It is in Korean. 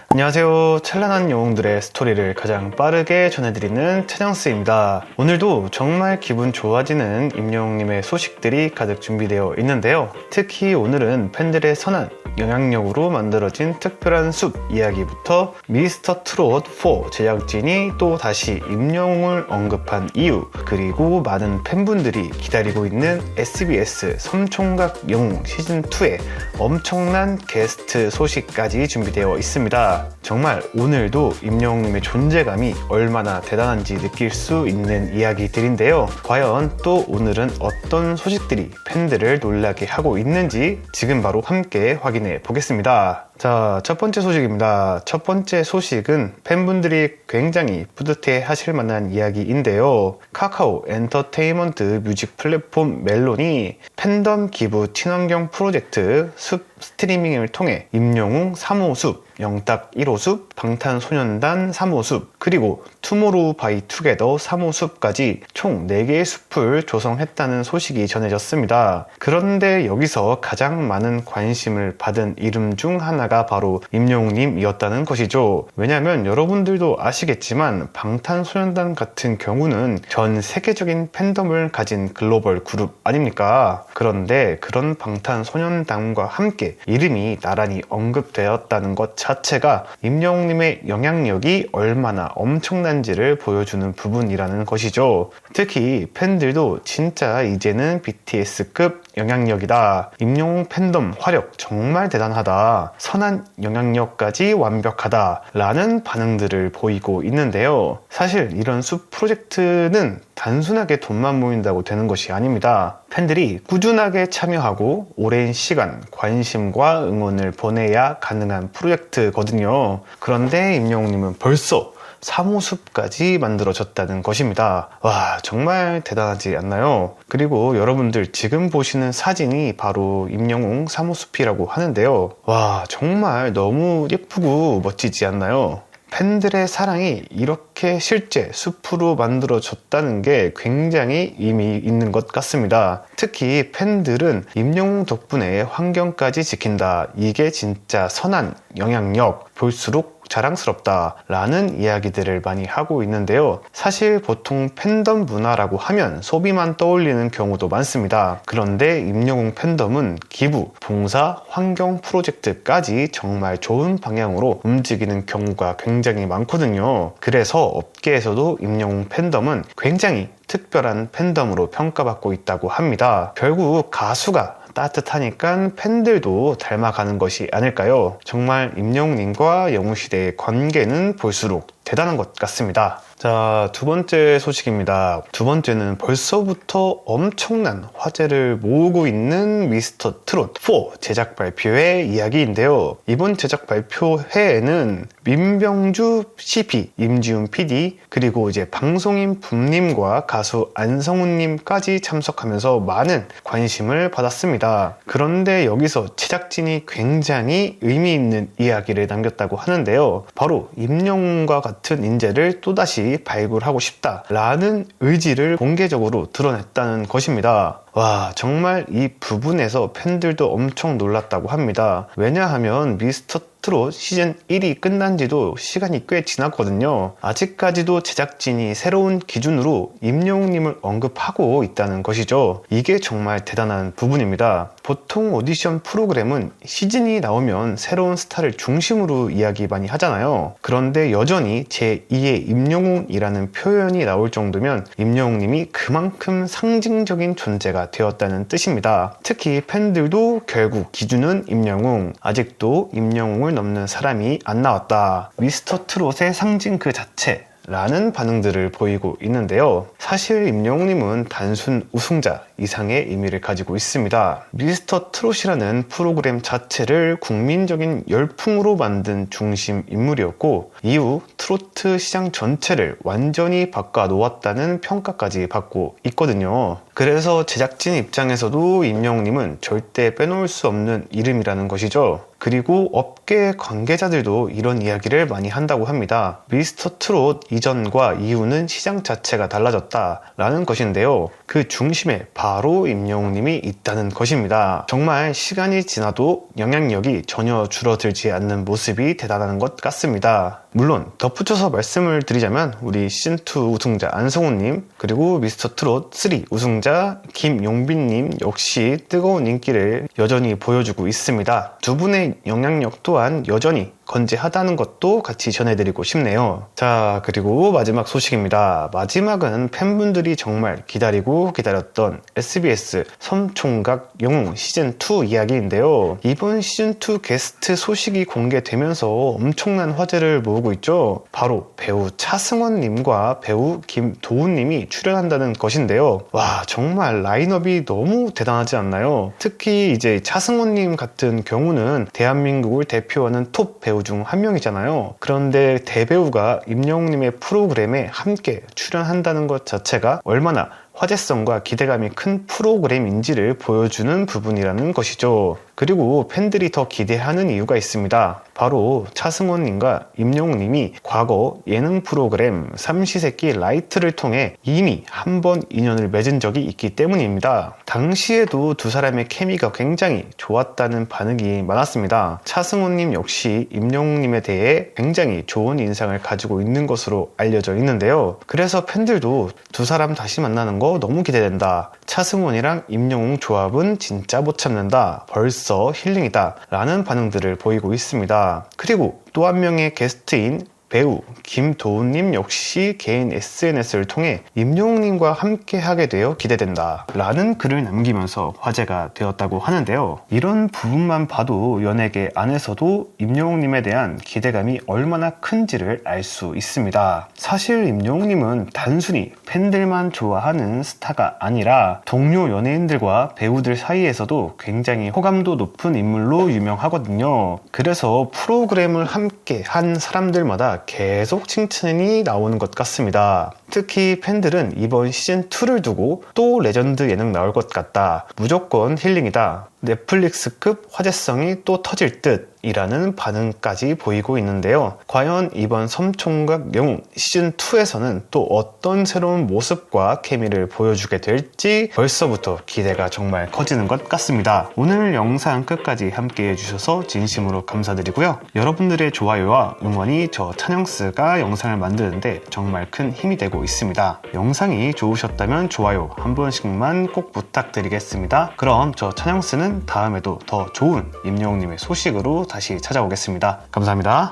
안녕하세요. 찬란한 영웅들의 스토리를 가장 빠르게 전해드리는 찬영스입니다. 오늘도 정말 기분 좋아지는 임영웅님의 소식들이 가득 준비되어 있는데요. 특히 오늘은 팬들의 선한 영향력으로 만들어진 특별한 숲 이야기부터 미스터 트롯 4 제작진이 또 다시 임영웅을 언급한 이유, 그리고 많은 팬분들이 기다리고 있는 SBS 섬총각 영웅 시즌2의 엄청난 게스트 소식까지 준비되어 있습니다. 정말 오늘도 임영웅님의 존재감이 얼마나 대단한지 느낄 수 있는 이야기들인데요. 과연 또 오늘은 어떤 소식들이 팬들을 놀라게 하고 있는지 지금 바로 함께 확인해 보겠습니다. 자, 첫 번째 소식입니다. 첫 번째 소식은 팬분들이 굉장히 뿌듯해 하실 만한 이야기인데요. 카카오 엔터테인먼트 뮤직 플랫폼 멜론이 팬덤 기부 친환경 프로젝트 숲 스트리밍을 통해 임영웅 3호 숲, 영탁 1호 숲, 방탄소년단 3호 숲, 그리고 투모로우 바이 투게더 3호 숲까지 총 4개의 숲을 조성했다는 소식이 전해졌습니다. 그런데 여기서 가장 많은 관심을 받은 이름 중 하나가 바로 임영웅님이었다는 것이죠. 왜냐면 여러분들도 아시겠지만 방탄소년단 같은 경우는 전 세계적인 팬덤을 가진 글로벌 그룹 아닙니까? 그런데 그런 방탄소년단과 함께 이름이 나란히 언급되었다는 것 자체가 임영웅님의 영향력이 얼마나 엄청난지를 보여주는 부분이라는 것이죠. 특히 팬들도 진짜 이제는 BTS급 영향력이다, 임영웅 팬덤 화력 정말 대단하다, 선한 영향력까지 완벽하다 라는 반응들을 보이고 있는데요. 사실 이런 숲 프로젝트는 단순하게 돈만 모인다고 되는 것이 아닙니다. 팬들이 꾸준하게 참여하고 오랜 시간 관심과 응원을 보내야 가능한 프로젝트거든요. 그런데 임영웅님은 벌써 3호 숲까지 만들어졌다는 것입니다. 와, 정말 대단하지 않나요? 그리고 여러분들 지금 보시는 사진이 바로 임영웅 3호 숲이라고 하는데요. 와, 정말 너무 예쁘고 멋지지 않나요? 팬들의 사랑이 이렇게 실제 숲으로 만들어졌다는 게 굉장히 의미 있는 것 같습니다. 특히 팬들은 임영웅 덕분에 환경까지 지킨다, 이게 진짜 선한 영향력, 볼수록 자랑스럽다 라는 이야기들을 많이 하고 있는데요. 사실 보통 팬덤 문화라고 하면 소비만 떠올리는 경우도 많습니다. 그런데 임영웅 팬덤은 기부, 봉사, 환경 프로젝트까지 정말 좋은 방향으로 움직이는 경우가 굉장히 많거든요. 그래서 업계에서도 임영웅 팬덤은 굉장히 특별한 팬덤으로 평가받고 있다고 합니다. 결국 가수가 따뜻하니까 팬들도 닮아가는 것이 아닐까요? 정말 임영웅님과 영웅시대의 관계는 볼수록 대단한 것 같습니다. 자, 두 번째 소식입니다. 두 번째는 벌써부터 엄청난 화제를 모으고 있는 미스터 트롯 4 제작 발표회 이야기인데요. 이번 제작 발표회에는 민병주 CP, 임지훈 PD, 그리고 이제 방송인 붐님과 가수 안성훈님까지 참석하면서 많은 관심을 받았습니다. 그런데 여기서 제작진이 굉장히 의미 있는 이야기를 남겼다고 하는데요. 바로 임영웅과 같은 인재를 또다시 발굴하고 싶다라는 의지를 공개적으로 드러냈다는 것입니다. 와, 정말 이 부분에서 팬들도 엄청 놀랐다고 합니다. 왜냐하면 미스터 트롯 시즌 1이 끝난 지도 시간이 꽤 지났거든요. 아직까지도 제작진이 새로운 기준으로 임영웅님을 언급하고 있다는 것이죠. 이게 정말 대단한 부분입니다. 보통 오디션 프로그램은 시즌이 나오면 새로운 스타를 중심으로 이야기 많이 하잖아요. 그런데 여전히 제2의 임영웅이라는 표현이 나올 정도면 임영웅님이 그만큼 상징적인 존재가 되었다는 뜻입니다. 특히 팬들도 결국 기준은 임영웅, 아직도 임영웅을 넘는 사람이 안 나왔다, 미스터 트롯의 상징 그 자체 라는 반응들을 보이고 있는데요. 사실 임영웅님은 단순 우승자 이상의 의미를 가지고 있습니다. 미스터 트롯이라는 프로그램 자체를 국민적인 열풍으로 만든 중심 인물이었고, 이후 트로트 시장 전체를 완전히 바꿔 놓았다는 평가까지 받고 있거든요. 그래서 제작진 입장에서도 임영웅님은 절대 빼놓을 수 없는 이름이라는 것이죠. 그리고 업계 관계자들도 이런 이야기를 많이 한다고 합니다. 미스터 트롯 이전과 이후는 시장 자체가 달라졌다 라는 것인데요. 그 중심에 바로 임영웅님이 있다는 것입니다. 정말 시간이 지나도 영향력이 전혀 줄어들지 않는 모습이 대단한 것 같습니다. 물론 덧붙여서 말씀을 드리자면 우리 시즌2 우승자 안성훈님, 그리고 미스터 트롯 3 우승자 김용빈님 역시 뜨거운 인기를 여전히 보여주고 있습니다. 두 분의 영향력 또한 여전히 건재하다는 것도 같이 전해드리고 싶네요. 자, 그리고 마지막 소식입니다. 마지막은 팬분들이 정말 기다리고 기다렸던 SBS 섬총각 영웅 시즌2 이야기인데요. 이번 시즌2 게스트 소식이 공개되면서 엄청난 화제를 모으고 있죠. 바로 배우 차승원님과 배우 김도훈님이 출연한다는 것인데요. 와, 정말 라인업이 너무 대단하지 않나요? 특히 이제 차승원님 같은 경우는 대한민국을 대표하는 톱 배우 중 한 명이잖아요. 그런데 대배우가 임영웅님의 프로그램에 함께 출연한다는 것 자체가 얼마나 화제성과 기대감이 큰 프로그램인지를 보여주는 부분이라는 것이죠. 그리고 팬들이 더 기대하는 이유가 있습니다. 바로 차승원님과 임영웅님이 과거 예능 프로그램 삼시세끼 라이트를 통해 이미 한 번 인연을 맺은 적이 있기 때문입니다. 당시에도 두 사람의 케미가 굉장히 좋았다는 반응이 많았습니다. 차승원님 역시 임영웅님에 대해 굉장히 좋은 인상을 가지고 있는 것으로 알려져 있는데요. 그래서 팬들도 두 사람 다시 만나는 거 너무 기대된다. 차승원이랑 임영웅 조합은 진짜 못 참는다. 벌써 힐링이다. 라는 반응들을 보이고 있습니다. 그리고 또 한 명의 게스트인 배우 김도훈님 역시 개인 SNS를 통해 임영웅님과 함께 하게 되어 기대된다 라는 글을 남기면서 화제가 되었다고 하는데요. 이런 부분만 봐도 연예계 안에서도 임영웅님에 대한 기대감이 얼마나 큰지를 알 수 있습니다. 사실 임영웅님은 단순히 팬들만 좋아하는 스타가 아니라 동료 연예인들과 배우들 사이에서도 굉장히 호감도 높은 인물로 유명하거든요. 그래서 프로그램을 함께 한 사람들마다 계속 칭찬이 나오는 것 같습니다. 특히 팬들은 이번 시즌2를 두고 또 레전드 예능 나올 것 같다. 무조건 힐링이다. 넷플릭스급 화제성이 또 터질 듯 이라는 반응까지 보이고 있는데요. 과연 이번 섬총각 영웅 시즌2에서는 또 어떤 새로운 모습과 케미를 보여주게 될지 벌써부터 기대가 정말 커지는 것 같습니다. 오늘 영상 끝까지 함께 해주셔서 진심으로 감사드리고요. 여러분들의 좋아요와 응원이 저 찬영스가 영상을 만드는데 정말 큰 힘이 되고 있습니다. 영상이 좋으셨다면 좋아요 한 번씩만 꼭 부탁드리겠습니다. 그럼 저 찬영스는 다음에도 더 좋은 임영웅님의 소식으로 다시 찾아오겠습니다. 감사합니다.